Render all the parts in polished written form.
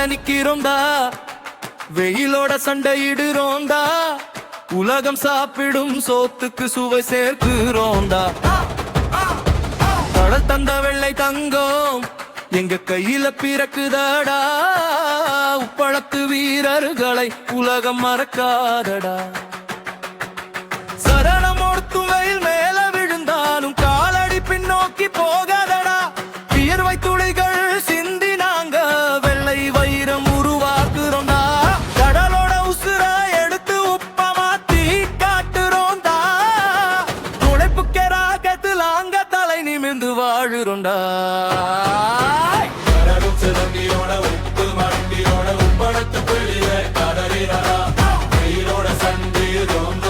நிக்கிறோம்டா, வெயிலோட சண்டையிடுறோம்டா, உலகம் சாப்பிடும் சோத்துக்கு சுவை சேர்க்கிறோம்டா. கடல் தந்த வெள்ளை தங்கம் எங்க கையில பிறக்குதாடா, உப்பளத்து வீரர்களை உலகம் மறக்காதடா. சரணம் ஒடுத்து வெயில் மேல விழுந்தாலும் காலடி பின்னோக்கி போகாதடா. வியர்வை துளிகள் சிந்தி நாங்க வெள்ளை வைரம் உருவாக்குறோம்டா. கடலோட உசுரா எடுத்து உப்ப மாத்தி காட்டுறோம்டா. உழைப்புக்கெராகத்தில் அங்க தலை நிமிர்ந்து வாழுறோம்டா. உப்பு மண்டியோட உப்பளத்து பிள்ளைய கடலிரா வெயிலோட சண்டை ரொம்ப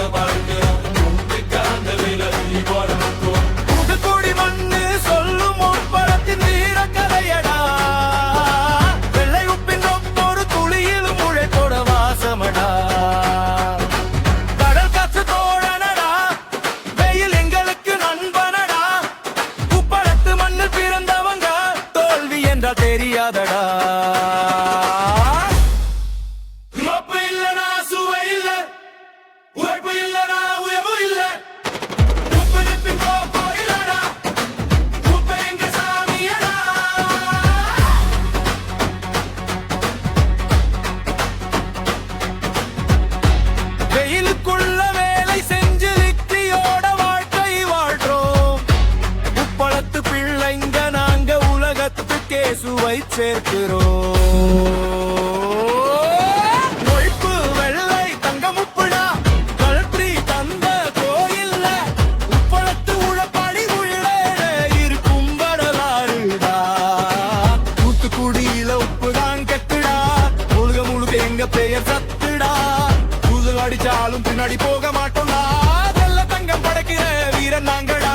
தெரியாதடா. உப்பு இல்லனா சுவை இல்ல, உழைப்பு இல்லனா உயர்வு இல்ல. உப்பு நிப்பி போயிலடா, உப்பு எங்க சாமியடா. வெயிலுக்குள்ள வேலை செஞ்சு விக்கியோட வாழ்க்கை வாழ்றோம். உப்பளத்து பிள்ளைங்க நாங்க உலகத்துக்கே சுவை சேர்க்கிறோம். ஒழிப்பு வெள்ளை தங்கம் உப்புடா, கல்பி தந்த கோயில்ல உப்பளத்து உழப்பாடி உள்ள இருக்கும் வரலாறுடா. தூத்துக்குடியில உப்புதான் கெட்டுடா, முழுக முழுக எங்க பெயர் சத்துடா. புது அடிச்சாலும் பின்னாடி போக மாட்டோம்டா. வெள்ள தங்கம் படைக்கிற வீரன் நாங்கடா.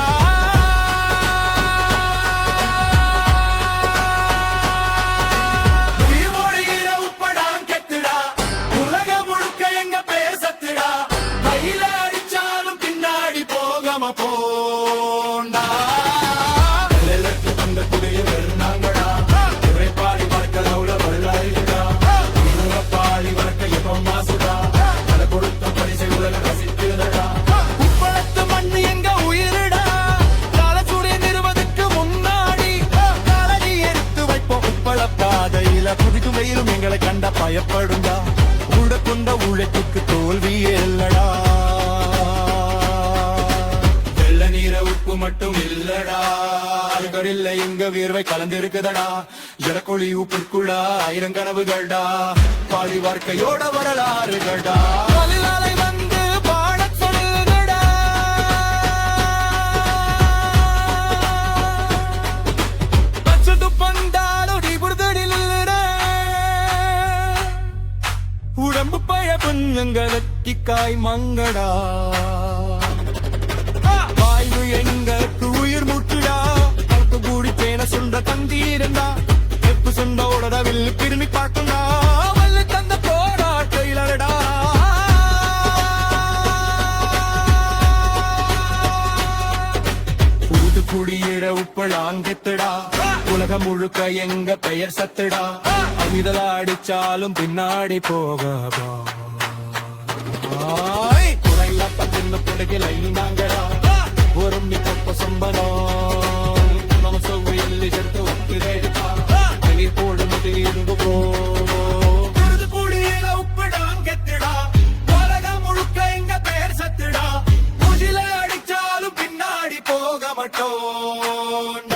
போண்டா வெள்ளத்து தந்த குடிய வெறுநாங்கடா. உரைப்பாடி வர்க்கலவுல வரலாறுடா. பாடி வர்க்க எப்பம் மாசுடா. அதை கொடுத்த பரிசை உலக ரசித்துடா. உப்பளத்து மண்ணு எங்க உயிரிடா. காலச்சூடிய நிறுவதுக்கு முன்னாடி காலடி எடுத்து வைப்போம். உப்பள பாதையில புதிக்கும் வெயிலும் எங்களை கண்ட பயப்படுண்டா. உட கொண்ட உழைப்புக்கு தோல்வி இல்லடா. உப்பு மட்டும் இல்லடா, அருகரில்ல எங்க வீர்வை கலந்திருக்குதடா. ஜலக்கொழி உப்புக்குள்ளா ஆயிரம் கனவுகள்டா. பாடி வாழ்க்கையோட வரலாறுகள்டா. வந்து பாட சொல்லுங்கடா. பச்சது பந்தாலொடி புடுதடில் உடம்பு பய புஞ்சங்களுக்கு காய் மங்கடா. எங்களுக்கு உயிர் முட்டுடா. கருத்து கூடி பேன சுண்ட தந்தி இருந்தா எப்பு சுண்டோட வில்லு திரும்பி பார்க்கண்டா. வல்லு தந்த போராட்டையிலடா. புது குடியிட உப்பளாங்கெத்துடா. உலகம் முழுக்க எங்க பெயர் சத்துடா. அமிதல அடிச்சாலும் பின்னாடி போகவா. குறைந்த பத்தின பிள்ளைகளை நாங்கடா. ஓரம் நீ தப்ப சம்பளம் நம்ம சௌவையில் சேர்த்து ஒப்புதேடா. வெளியே போடு முதலிருந்து போது கூடியில உப்புடாங்கெத்துடா. உலகம் முழுக்க எங்க பெயர் சத்துடா. முஜில அடிச்சாலும் பின்னாடி போக மாட்டோம்.